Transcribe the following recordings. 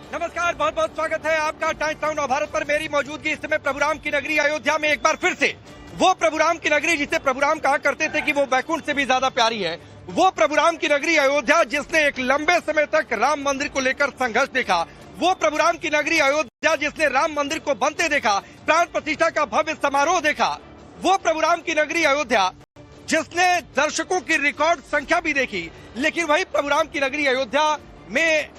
नमस्कार, बहुत बहुत स्वागत है आपका टाइम्स नाउ नवभारत पर। मेरी मौजूदगी इस समय प्रभुराम की नगरी अयोध्या में एक बार फिर से वो प्रभुराम की नगरी जिसे प्रभुराम कहा करते थे कि वो बैकुंठ से भी ज्यादा प्यारी है, वो प्रभुराम की नगरी अयोध्या जिसने एक लंबे समय तक राम मंदिर को लेकर संघर्ष देखा, वो प्रभुराम की नगरी अयोध्या जिसने राम मंदिर को बनते देखा, प्राण प्रतिष्ठा का भव्य समारोह देखा, वो प्रभुराम की नगरी अयोध्या जिसने दर्शकों की रिकॉर्ड संख्या भी देखी। लेकिन वही प्रभुराम की नगरी अयोध्या में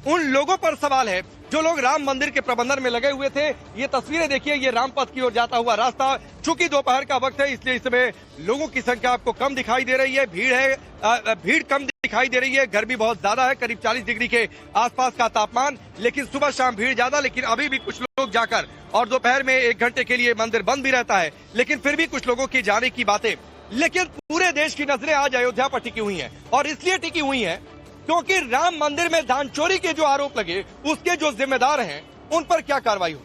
उन लोगों पर सवाल है जो लोग राम मंदिर के प्रबंधन में लगे हुए थे। ये तस्वीरें देखिए, ये रामपथ की ओर जाता हुआ रास्ता। चूंकि दोपहर का वक्त है इसलिए इस समय लोगों की संख्या आपको कम दिखाई दे रही है, भीड़ कम दिखाई दे रही है। गर्मी बहुत ज्यादा है, करीब 40 डिग्री के आसपास का तापमान, लेकिन सुबह शाम भीड़ ज्यादा। लेकिन अभी भी कुछ लोग जाकर, और दोपहर में 1 घंटे के लिए मंदिर बंद भी रहता है, लेकिन फिर भी कुछ लोगों की जाने की बातें। लेकिन पूरे देश की नजरें आज अयोध्या पर टिकी हुई हैं, और इसलिए टिकी हुई हैं क्योंकि राम मंदिर में दान चोरी के जो आरोप लगे उसके जो जिम्मेदार हैं उन पर क्या कार्रवाई हो।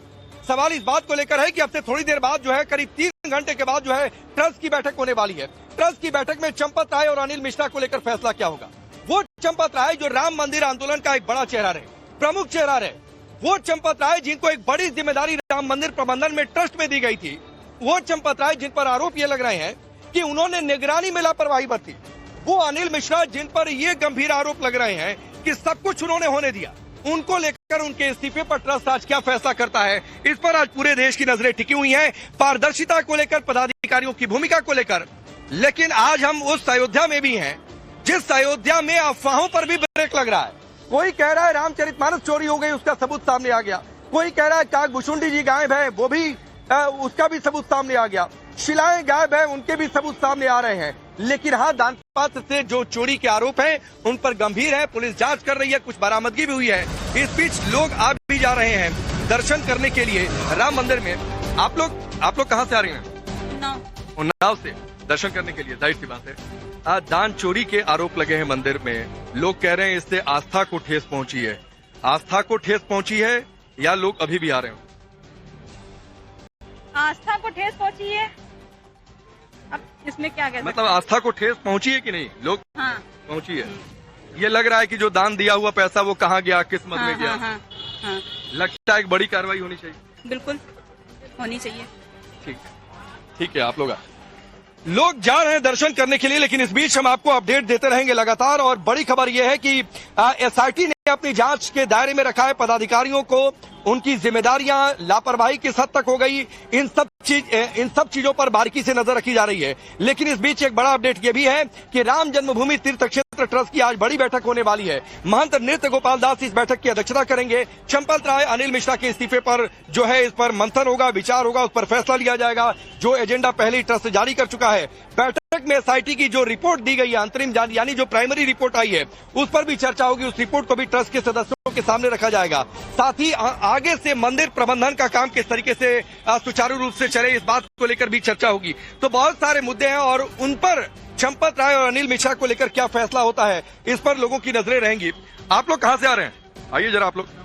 सवाल इस बात को लेकर है कि अब से थोड़ी देर बाद जो है, करीब 3 घंटे के बाद जो है ट्रस्ट की बैठक होने वाली है। ट्रस्ट की बैठक में चंपत राय और अनिल मिश्रा को लेकर फैसला क्या होगा। वो चंपत राय जो राम मंदिर आंदोलन का एक बड़ा चेहरा रहे, प्रमुख चेहरा रहे, वो चंपत राय जिनको एक बड़ी जिम्मेदारी राम मंदिर प्रबंधन में ट्रस्ट में दी गई थी, वो चंपत राय जिन पर आरोप ये लग रहे हैं कि उन्होंने निगरानी में लापरवाही बरती, वो अनिल मिश्रा जिन पर ये गंभीर आरोप लग रहे हैं कि सब कुछ उन्होंने होने दिया, उनको लेकर उनके इस्तीफे पर ट्रस्ट आज क्या फैसला करता है, इस पर आज पूरे देश की नजरें टिकी हुई हैं। पारदर्शिता को लेकर, पदाधिकारियों की भूमिका को लेकर। लेकिन आज हम उस अयोध्या में भी हैं जिस अयोध्या में अफवाहों पर भी ब्रेक लग रहा है। कोई कह रहा है रामचरितमानस चोरी हो गई, उसका सबूत सामने आ गया। कोई कह रहा है काकभूषुंडी जी गायब है, वो भी उसका भी सबूत सामने आ गया। शिलाएं गायब है, उनके भी सबूत सामने आ रहे हैं। लेकिन हाँ, दान पात्र से जो चोरी के आरोप हैं उन पर गंभीर है, पुलिस जांच कर रही है, कुछ बरामदगी भी हुई है। इस बीच लोग आ भी जा रहे हैं दर्शन करने के लिए राम मंदिर में। आप लोग कहाँ से आ रहे हैं? उन्नाव से दर्शन करने के लिए। जाहिर सी बात है, आज दान चोरी के आरोप लगे हैं मंदिर में। लोग कह रहे हैं इससे आस्था को ठेस पहुंची है। आस्था को ठेस पहुंची है या लोग अभी भी आ रहे हैं? आस्था को ठेस पहुंची है। अब इसमें क्या कहते हैं? मतलब आस्था को ठेस पहुंची है कि नहीं? लोग हाँ पहुंची है। ये लग रहा है कि जो दान दिया हुआ पैसा वो कहाँ गया, किस्मत में गया। हाँ। लगता है एक बड़ी कार्रवाई होनी चाहिए। बिल्कुल होनी चाहिए। ठीक है, आप लोग जा रहे हैं दर्शन करने के लिए। लेकिन इस बीच हम आपको अपडेट देते रहेंगे लगातार। और बड़ी खबर यह है कि एसआईटी ने अपनी जांच के दायरे में रखा है पदाधिकारियों को। उनकी जिम्मेदारियां लापरवाही किस हद तक हो गई, इन सब चीजों पर बारीकी से नजर रखी जा रही है। लेकिन इस बीच एक बड़ा अपडेट यह भी है कि राम जन्मभूमि तीर्थ क्षेत्र ट्रस्ट की आज बड़ी बैठक होने वाली है। महंत नृत्य गोपाल दास इस बैठक की अध्यक्षता करेंगे। चंपत राय, अनिल मिश्रा के इस्तीफे पर जो है इस पर मंथन होगा, विचार होगा, उस पर फैसला लिया जाएगा, जो एजेंडा पहले ही ट्रस्ट जारी कर चुका है। बैठक में एसआईटी की जो रिपोर्ट दी गई है, अंतरिम यानी जो प्राइमरी रिपोर्ट आई है, उस पर भी चर्चा होगी। उस रिपोर्ट को भी ट्रस्ट के सदस्यों के सामने रखा जाएगा। साथ ही आगे से मंदिर प्रबंधन का काम किस तरीके से सुचारू रूप से चले, इस बात को लेकर भी चर्चा होगी। तो बहुत सारे मुद्दे हैं और उन पर चंपत राय और अनिल मिश्रा को लेकर क्या फैसला होता है, इस पर लोगों की नजरें रहेंगी। आप लोग कहाँ से आ रहे हैं? आइए जरा आप लोग।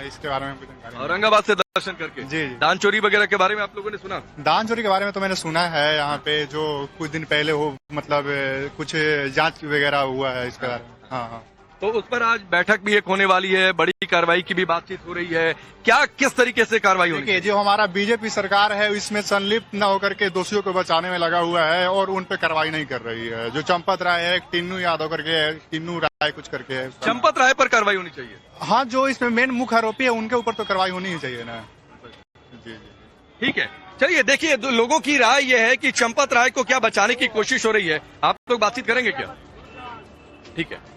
इसके बारे में औरंगाबाद से दर्शन करके। जी। दान चोरी वगैरह के बारे में आप लोगों ने सुना? दान चोरी के बारे में तो मैंने सुना है, यहाँ पे जो कुछ दिन पहले मतलब कुछ जांच वगैरह हुआ है इसके बारे में। हाँ। तो उस पर आज बैठक भी एक होने वाली है, बड़ी कार्रवाई की भी बातचीत हो रही है। क्या किस तरीके से कार्रवाई होगी? देखिए, जो हमारा बीजेपी सरकार है इसमें संलिप्त न होकर के दोषियों को बचाने में लगा हुआ है और उन पे कार्रवाई नहीं कर रही है। जो चंपत राय है, टिन्नू यादव करके है, टिन्नू राय कुछ करके है। चंपत राय पर कार्रवाई होनी चाहिए। हाँ, जो इसमें मेन मुख्य आरोपी है उनके ऊपर तो कार्रवाई होनी ही चाहिए ना। जी। ठीक है, चलिए देखिए, लोगों की राय यह है कि चंपत राय को क्या बचाने की कोशिश हो रही है। आप लोग बातचीत करेंगे क्या? ठीक है,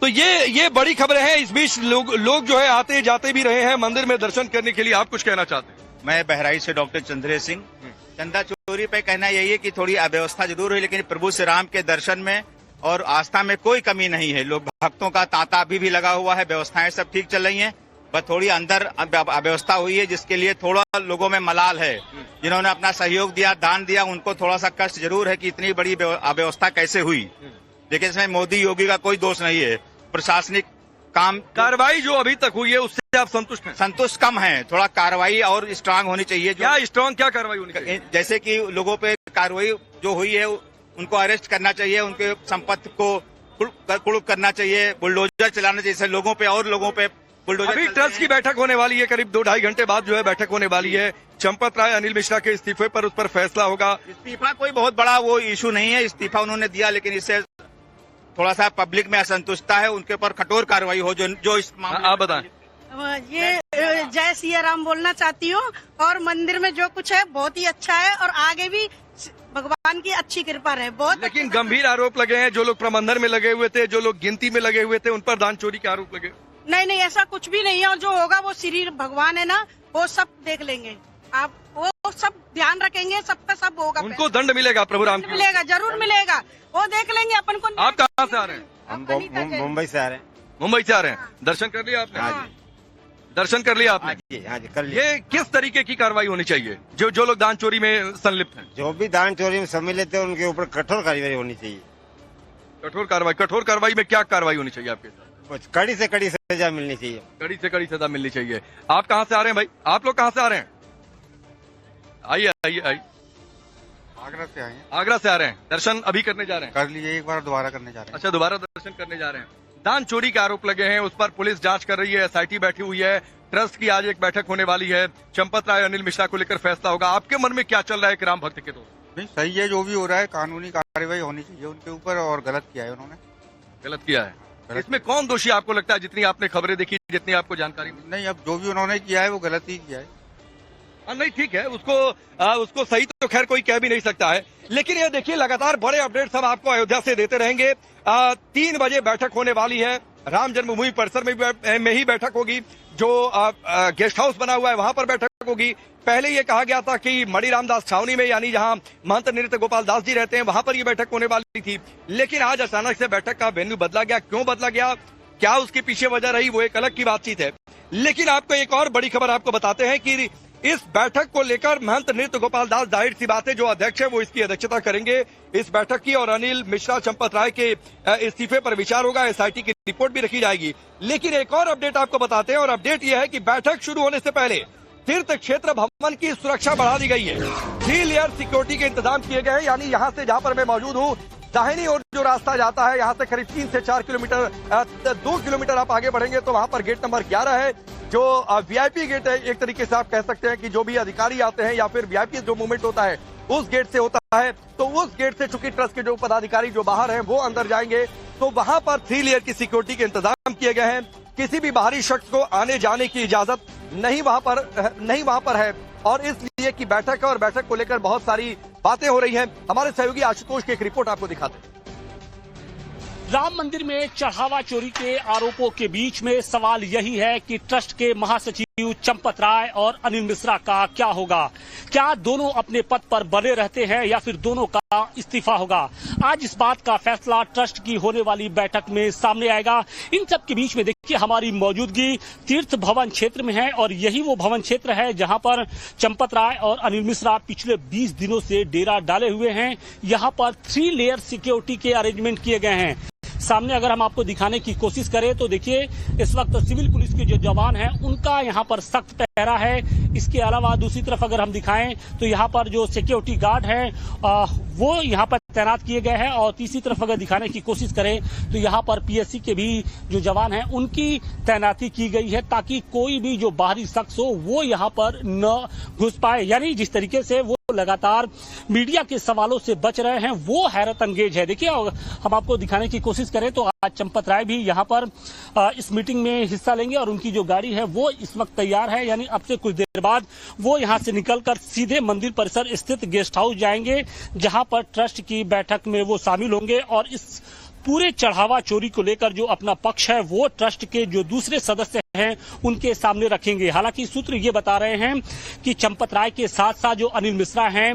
तो ये बड़ी खबर है। इस बीच लोग जो है आते जाते भी रहे हैं मंदिर में दर्शन करने के लिए। आप कुछ कहना चाहते हैं? मैं बहराइच से डॉक्टर चंद्रेश सिंह। चंदा चोरी पे कहना यही है कि थोड़ी अव्यवस्था जरूर हुई, लेकिन प्रभु श्री राम के दर्शन में और आस्था में कोई कमी नहीं है। लोग भक्तों का तांता अभी भी लगा हुआ है, व्यवस्थाएं सब ठीक चल रही हैं। बस थोड़ी अंदर अव्यवस्था हुई है, जिसके लिए थोड़ा लोगों में मलाल है। जिन्होंने अपना सहयोग दिया, दान दिया, उनको थोड़ा सा कष्ट जरूर है कि इतनी बड़ी अव्यवस्था कैसे हुई। लेकिन इसमें मोदी योगी का कोई दोष नहीं है। प्रशासनिक काम, कार्रवाई जो अभी तक हुई है उससे आप संतुष्ट हैं? संतुष्ट कम है, थोड़ा कार्रवाई और स्ट्रांग होनी चाहिए। क्या स्ट्रांग, क्या कार्रवाई होनी चाहिए? जैसे कि लोगों पे कार्रवाई जो हुई है उनको अरेस्ट करना चाहिए, उनके संपत्ति को कुर्क करना चाहिए, बुलडोजर चलाना चाहिए, लोगों पे बुलडोजर अभी चलते ट्रस्ट हैं। की बैठक होने वाली है, करीब 2-2.5 घंटे बाद जो है बैठक होने वाली है। चंपत राय, अनिल मिश्रा के इस्तीफे पर उस पर फैसला होगा। इस्तीफा कोई बहुत बड़ा वो इशू नहीं है, इस्तीफा उन्होंने दिया, लेकिन इससे थोड़ा सा पब्लिक में असंतुष्टता है, उनके ऊपर कठोर कार्रवाई हो जो इस मामले में- आप बताएं। ये जय सिया राम बोलना चाहती हूँ, और मंदिर में जो कुछ है बहुत ही अच्छा है, और आगे भी भगवान की अच्छी कृपा रहे। बहुत लेकिन गंभीर आरोप लगे हैं, जो लोग प्रबंधन में लगे हुए थे, जो लोग गिनती में लगे हुए थे, उन पर दान चोरी के आरोप लगे। नहीं, ऐसा कुछ भी नहीं है, और जो होगा वो श्री भगवान है ना, वो सब देख लेंगे। आप वो सब ध्यान रखेंगे, सबका सब होगा। उनको दंड मिलेगा प्रभु राम की। मिलेगा, जरूर मिलेगा, वो देख लेंगे। अपन को आप कहाँ से आ रहे हैं? हम मुंबई से आ रहे हैं। मुंबई से आ रहे हैं। दर्शन कर लिया आपने? हाँ। दर्शन कर लिया आपने? हाँ जी कर लिया। ये किस तरीके की कार्रवाई होनी चाहिए जो लोग दान चोरी में संलिप्त हैं? जो भी दान चोरी में सम्मिलित है उनके ऊपर कठोर कार्रवाई होनी चाहिए। कठोर कार्रवाई में क्या कार्रवाई होनी चाहिए आपके साथ? कुछ कड़ी से कड़ी सजा मिलनी चाहिए। कड़ी से कड़ी सजा मिलनी चाहिए। आप कहाँ से आ रहे हैं भाई? आप लोग कहाँ से आ रहे हैं? आइए आइए आइए। आगरा से आए हैं। आगरा से आ रहे हैं। दर्शन अभी करने जा रहे हैं? कर लिए, एक बार दोबारा करने जा रहे हैं। अच्छा, दोबारा दर्शन करने जा रहे हैं। दान चोरी के आरोप लगे हैं, उस पर पुलिस जांच कर रही है, एसआईटी बैठी हुई है, ट्रस्ट की आज एक बैठक होने वाली है। चंपत राय, अनिल मिश्रा को लेकर फैसला होगा। आपके मन में क्या चल रहा है एक राम भक्त के तौर? नहीं, सही है, जो भी हो रहा है कानूनी कार्रवाई होनी चाहिए उनके ऊपर, और गलत किया है उन्होंने। गलत किया है। इसमें कौन दोषी आपको लगता है, जितनी आपने खबरें देखी, जितनी आपको जानकारी मिली? नहीं, अब जो भी उन्होंने किया है वो गलत ही किया है। नहीं, ठीक है, उसको सही तो खैर कोई कह भी नहीं सकता है, लेकिन ये देखिए लगातार बड़े अपडेट्स हम आपको अयोध्या से देते रहेंगे। 3 बजे बैठक होने वाली है, राम जन्मभूमि परिसर में ही बैठक होगी। जो गेस्ट हाउस बना हुआ है वहां पर बैठक होगी। पहले ये कहा गया था कि मणि रामदास छावनी में, यानी जहां महंत नृत्य गोपाल दास जी रहते हैं, वहां पर ये बैठक होने वाली थी, लेकिन आज अचानक से बैठक का वेन्यू बदला गया। क्यों बदला गया, क्या उसके पीछे वजह रही, वो एक अलग की बातचीत है। लेकिन आपको एक और बड़ी खबर आपको बताते हैं कि इस बैठक को लेकर महंत नृत्य गोपाल दास, जाहिर सी बात है, जो अध्यक्ष है वो इसकी अध्यक्षता करेंगे इस बैठक की, और अनिल मिश्रा, चंपत राय के इस्तीफे पर विचार होगा। एसआईटी की रिपोर्ट भी रखी जाएगी। लेकिन एक और अपडेट आपको बताते हैं, और अपडेट यह है कि बैठक शुरू होने से पहले तीर्थ क्षेत्र भवन की सुरक्षा बढ़ा दी गई है। 3 लेयर सिक्योरिटी के इंतजाम किए गए हैं, यानी यहाँ से जहाँ पर मैं मौजूद हूँ, दाहिनी ओर जो रास्ता जाता है, यहाँ से करीब 3 से 4 किलोमीटर, 2 किलोमीटर आप आगे बढ़ेंगे तो वहां पर गेट नंबर 11 है, जो वीआईपी गेट है। एक तरीके से आप कह सकते हैं कि जो भी अधिकारी आते हैं या फिर वीआईपी जो मूवमेंट होता है उस गेट से होता है, तो उस गेट से चूंकि ट्रस्ट के जो पदाधिकारी जो बाहर हैं वो अंदर जाएंगे, तो वहां पर 3 लेयर की सिक्योरिटी के इंतजाम किए गए हैं। किसी भी बाहरी शख्स को आने जाने की इजाजत नहीं वहां पर है, और इसलिए कि बैठक है और बैठक को लेकर बहुत सारी बातें हो रही हैं। हमारे सहयोगी आशुतोष की एक रिपोर्ट आपको दिखाते हैं। राम मंदिर में चढ़ावा चोरी के आरोपों के बीच में सवाल यही है कि ट्रस्ट के महासचिव चंपत राय और अनिल मिश्रा का क्या होगा। क्या दोनों अपने पद पर बने रहते हैं या फिर दोनों का इस्तीफा होगा? आज इस बात का फैसला ट्रस्ट की होने वाली बैठक में सामने आएगा। इन सब के बीच में देखिए, हमारी मौजूदगी तीर्थ भवन क्षेत्र में है, और यही वो भवन क्षेत्र है जहां पर चंपत राय और अनिल मिश्रा पिछले 20 दिनों से डेरा डाले हुए हैं। यहां पर 3 लेयर सिक्योरिटी के अरेंजमेंट किए गए हैं। सामने अगर हम आपको दिखाने की कोशिश करें तो देखिए, इस वक्त सिविल पुलिस के जो जवान हैं उनका यहाँ पर सख्त पहरा है। इसके अलावा दूसरी तरफ अगर हम दिखाएं तो यहाँ पर जो सिक्योरिटी गार्ड हैं वो यहाँ पर तैनात किए गए हैं, और तीसरी तरफ अगर दिखाने की कोशिश करें तो यहाँ पर पीएससी के भी जो जवान हैं उनकी तैनाती की गई है, ताकि कोई भी जो बाहरी शख्स हो वो यहाँ पर न घुस पाए। यानी जिस तरीके से वो लगातार मीडिया के सवालों से बच रहे हैं वो हैरत अंगेज है। देखिए, हम आपको दिखाने की कोशिश करें तो आज चंपत राय भी यहाँ पर इस मीटिंग में हिस्सा लेंगे, और उनकी जो गाड़ी है वो इस वक्त तैयार है। यानी अब से कुछ देर बाद वो यहाँ से निकलकर सीधे मंदिर परिसर स्थित गेस्ट हाउस जाएंगे, जहां पर ट्रस्ट की बैठक में वो शामिल होंगे, और इस पूरे चढ़ावा चोरी को लेकर जो अपना पक्ष है वो ट्रस्ट के जो दूसरे सदस्य हैं उनके सामने रखेंगे। हालांकि सूत्र ये बता रहे हैं कि चंपत राय के साथ साथ जो अनिल मिश्रा हैं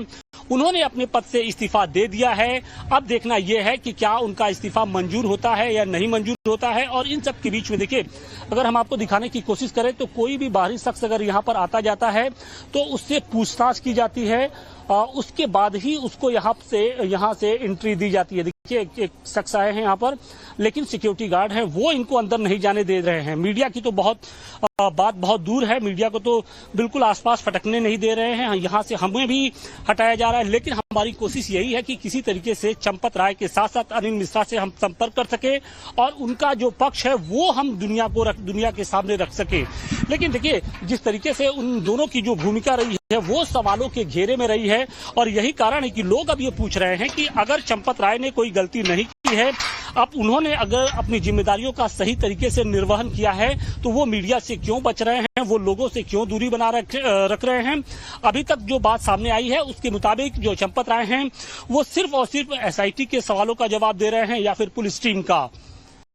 उन्होंने अपने पद से इस्तीफा दे दिया है। अब देखना यह है कि क्या उनका इस्तीफा मंजूर होता है या नहीं मंजूर होता है। और इन सब के बीच में देखिए, अगर हम आपको दिखाने की कोशिश करें तो कोई भी बाहरी शख्स अगर यहाँ पर आता जाता है तो उससे पूछताछ की जाती है, उसके बाद ही उसको यहाँ से एंट्री दी जाती है। देखिए, एक शख्स आए हैं यहाँ पर, लेकिन सिक्योरिटी गार्ड हैं वो इनको अंदर नहीं जाने दे रहे हैं। मीडिया की तो बात बहुत दूर है, मीडिया को तो बिल्कुल आसपास फटकने नहीं दे रहे हैं। यहाँ से हमें भी हटाया जा रहा है, लेकिन हमारी कोशिश यही है कि किसी तरीके से चंपत राय के साथ साथ अनिल मिश्रा से हम संपर्क कर सके और उनका जो पक्ष है वो हम दुनिया के सामने रख सके। लेकिन देखिए, जिस तरीके से उन दोनों की जो भूमिका रही है वो सवालों के घेरे में रही है और यही कारण है कि लोग अब ये पूछ रहे हैं कि अगर चंपत राय ने कोई गलती नहीं की है, अब उन्होंने अगर अपनी जिम्मेदारियों का सही तरीके से निर्वहन किया है तो वो मीडिया से क्यों बच रहे हैं, वो लोगों से क्यों दूरी बना रख रहे हैं। अभी तक जो बात सामने आई है उसके मुताबिक जो चंपत राय हैं वो सिर्फ और सिर्फ एसआईटी के सवालों का जवाब दे रहे हैं या फिर पुलिस टीम का।